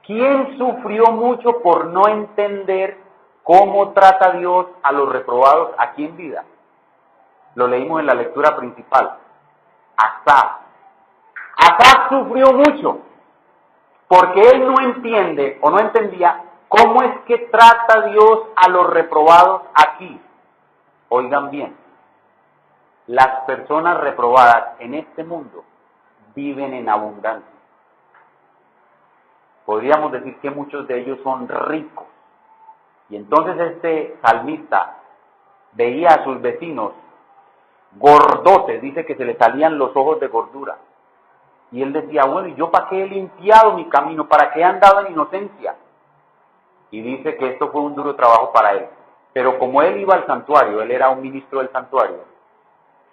¿Quién sufrió mucho por no entender cómo trata Dios a los reprobados aquí en vida? Lo leímos en la lectura principal. Asaf. Asaf sufrió mucho porque él no entiende o no entendía cómo es que trata Dios a los reprobados aquí. Oigan bien, las personas reprobadas en este mundo viven en abundancia. Podríamos decir que muchos de ellos son ricos. Y entonces este salmista veía a sus vecinos gordotes, dice que se le salían los ojos de gordura. Y él decía, bueno, ¿y yo para qué he limpiado mi camino? ¿Para qué he andado en inocencia? Y dice que esto fue un duro trabajo para él. Pero como él iba al santuario, él era un ministro del santuario,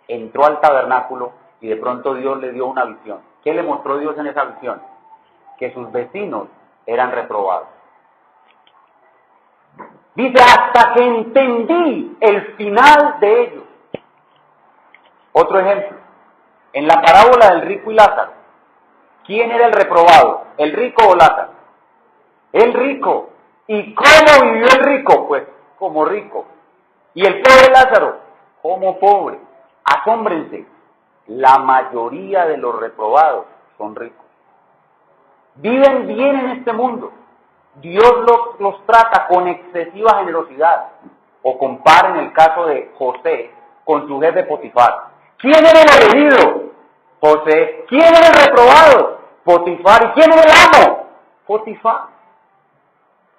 entró al tabernáculo y de pronto Dios le dio una visión. ¿Qué le mostró Dios en esa visión? Que sus vecinos eran reprobados. Dice, hasta que entendí el final de ellos. Otro ejemplo, en la parábola del rico y Lázaro, ¿quién era el reprobado? ¿El rico o Lázaro? El rico. ¿Y cómo vivió el rico? Pues como rico. ¿Y el pobre Lázaro? Como pobre. Asómbrense, la mayoría de los reprobados son ricos. Viven bien en este mundo. Dios los trata con excesiva generosidad. O comparen el caso de José con su jefe Potifar. ¿Quién era el elegido? José. ¿Quién era el reprobado? Potifar. ¿Y quién era el amo? Potifar.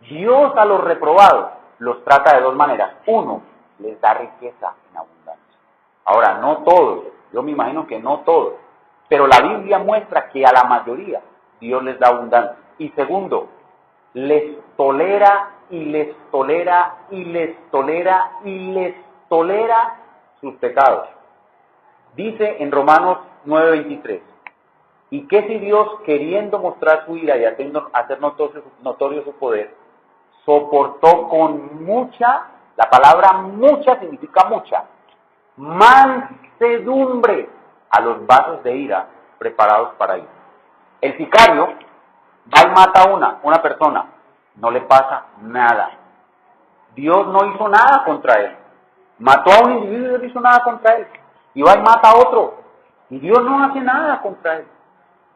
Dios a los reprobados los trata de dos maneras. Uno, les da riqueza en abundancia. Ahora, no todos, yo me imagino que no todos, pero la Biblia muestra que a la mayoría Dios les da abundancia. Y segundo, les tolera y les tolera y les tolera y les tolera sus pecados. Dice en Romanos 9:23, ¿y qué si Dios, queriendo mostrar su ira y hacer notorio su poder, soportó con mucha, la palabra mucha significa mucha, mansedumbre a los vasos de ira preparados para ir? El sicario va y mata a una persona, no le pasa nada. Dios no hizo nada contra él. Mató a un individuo y no hizo nada contra él. Y va y mata a otro, y Dios no hace nada contra él.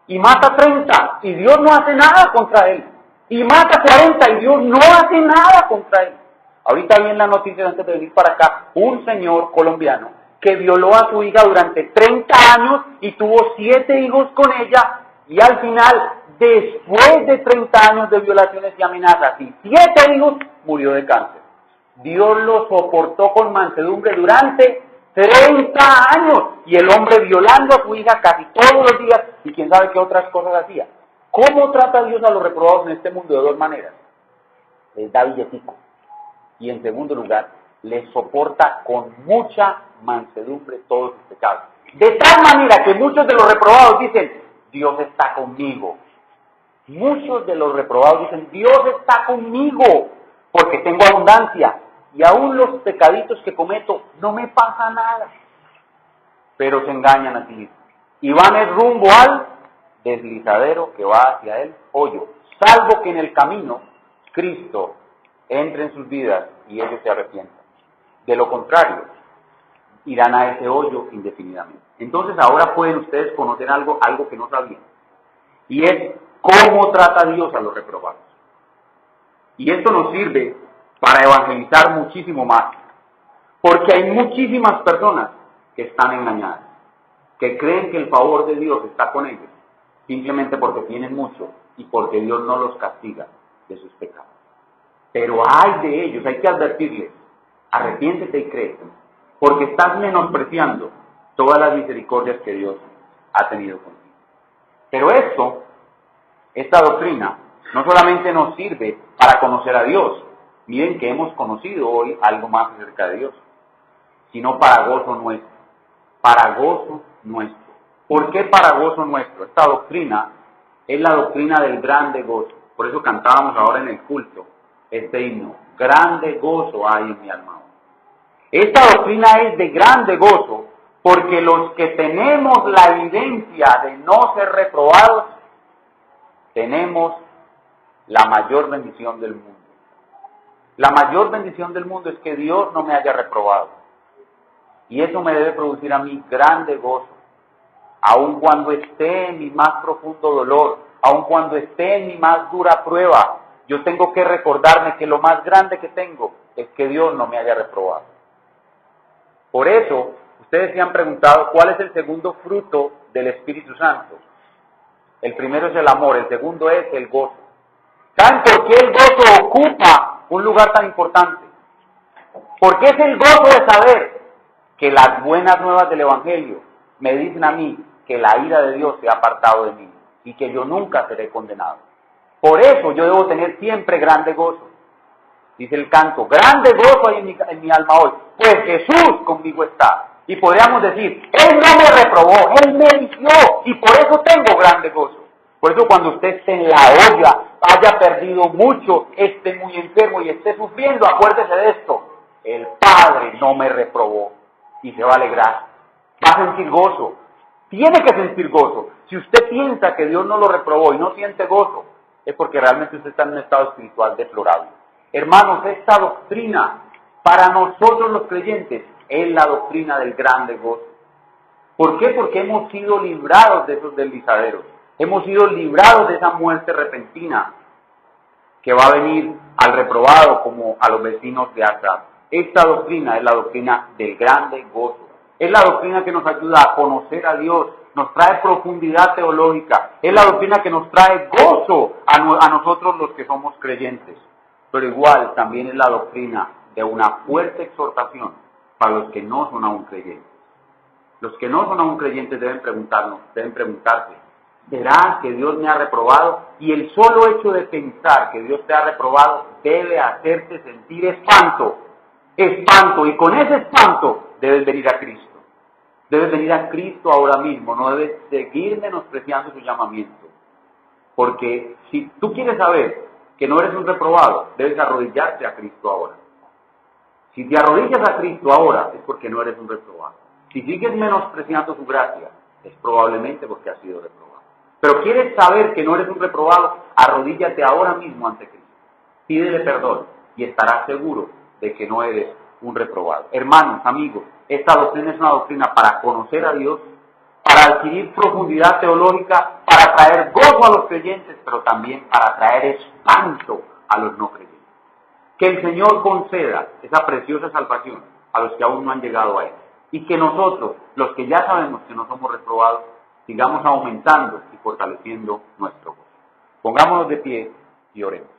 Y mata 30, y Dios no hace nada contra él. Y mata 40, y Dios no hace nada contra él. Ahorita vi en la noticia, antes de venir para acá, un señor colombiano que violó a su hija durante 30 años y tuvo 7 hijos con ella, y al final después de 30 años de violaciones y amenazas y 7 hijos, murió de cáncer. Dios lo soportó con mansedumbre durante 30 años y el hombre violando a su hija casi todos los días y quién sabe qué otras cosas hacía. ¿Cómo trata Dios a los reprobados en este mundo? De 2 maneras. Les da billetico y en segundo lugar, les soporta con mucha mansedumbre todos sus pecados. De tal manera que muchos de los reprobados dicen, Dios está conmigo. Muchos de los reprobados dicen, Dios está conmigo porque tengo abundancia y aún los pecaditos que cometo no me pasa nada. Pero se engañan a sí mismos y van el rumbo al deslizadero que va hacia el hoyo, salvo que en el camino Cristo entre en sus vidas y ellos se arrepientan. De lo contrario, irán a ese hoyo indefinidamente. Entonces ahora pueden ustedes conocer algo que no sabían. Y es cómo trata Dios a los reprobados. Y esto nos sirve para evangelizar muchísimo más. Porque hay muchísimas personas que están engañadas, que creen que el favor de Dios está con ellos, simplemente porque tienen mucho y porque Dios no los castiga de sus pecados. Pero hay de ellos, hay que advertirles, arrepiéntete y cree, porque estás menospreciando todas las misericordias que Dios ha tenido contigo. Pero esta doctrina, no solamente nos sirve para conocer a Dios, miren que hemos conocido hoy algo más acerca de Dios, sino para gozo nuestro, para gozo nuestro. ¿Por qué para gozo nuestro? Esta doctrina es la doctrina del grande gozo. Por eso cantábamos ahora en el culto este himno, grande gozo hay en mi alma. Esta doctrina es de grande gozo porque los que tenemos la evidencia de no ser reprobados, tenemos la mayor bendición del mundo. La mayor bendición del mundo es que Dios no me haya reprobado. Y eso me debe producir a mí grande gozo, aun cuando esté en mi más profundo dolor, aun cuando esté en mi más dura prueba. Yo tengo que recordarme que lo más grande que tengo es que Dios no me haya reprobado. Por eso, ustedes se han preguntado cuál es el segundo fruto del Espíritu Santo. El primero es el amor, el segundo es el gozo. ¿Saben por qué el gozo ocupa un lugar tan importante? Porque es el gozo de saber que las buenas nuevas del Evangelio me dicen a mí que la ira de Dios se ha apartado de mí y que yo nunca seré condenado. Por eso yo debo tener siempre grande gozo. Dice el canto, grande gozo hay en mi alma hoy, pues Jesús conmigo está. Y podríamos decir, Él no me reprobó, Él me eligió, y por eso tengo grande gozo. Por eso cuando usted esté en la olla, haya perdido mucho, esté muy enfermo y esté sufriendo, acuérdese de esto, el Padre no me reprobó, y se va a alegrar, va a sentir gozo, tiene que sentir gozo. Si usted piensa que Dios no lo reprobó y no siente gozo, es porque realmente usted está en un estado espiritual deplorable. Hermanos, esta doctrina, para nosotros los creyentes, es la doctrina del grande gozo. ¿Por qué? Porque hemos sido librados de esos deslizaderos. Hemos sido librados de esa muerte repentina que va a venir al reprobado como a los vecinos de Acab. Esta doctrina es la doctrina del grande gozo. Es la doctrina que nos ayuda a conocer a Dios, nos trae profundidad teológica. Es la doctrina que nos trae gozo a nosotros los que somos creyentes. Pero igual también es la doctrina de una fuerte exhortación para los que no son aún creyentes. Los que no son aún creyentes deben preguntarse, ¿será que Dios me ha reprobado? Y el solo hecho de pensar que Dios te ha reprobado debe hacerte sentir espanto, y con ese espanto debes venir a Cristo. Debes venir a Cristo ahora mismo, no debes seguir menospreciando su llamamiento. Porque si tú quieres saber que no eres un reprobado, debes arrodillarte a Cristo ahora. Si te arrodillas a Cristo ahora, es porque no eres un reprobado. Si sigues menospreciando su gracia, es probablemente porque has sido reprobado. Pero quieres saber que no eres un reprobado, arrodíllate ahora mismo ante Cristo. Pídele perdón y estarás seguro de que no eres un reprobado. Hermanos, amigos, esta doctrina es una doctrina para conocer a Dios, para adquirir profundidad teológica, para traer gozo a los creyentes, pero también para traer espanto a los no creyentes. Que el Señor conceda esa preciosa salvación a los que aún no han llegado a Él. Y que nosotros, los que ya sabemos que no somos reprobados, sigamos aumentando y fortaleciendo nuestro gozo. Pongámonos de pie y oremos.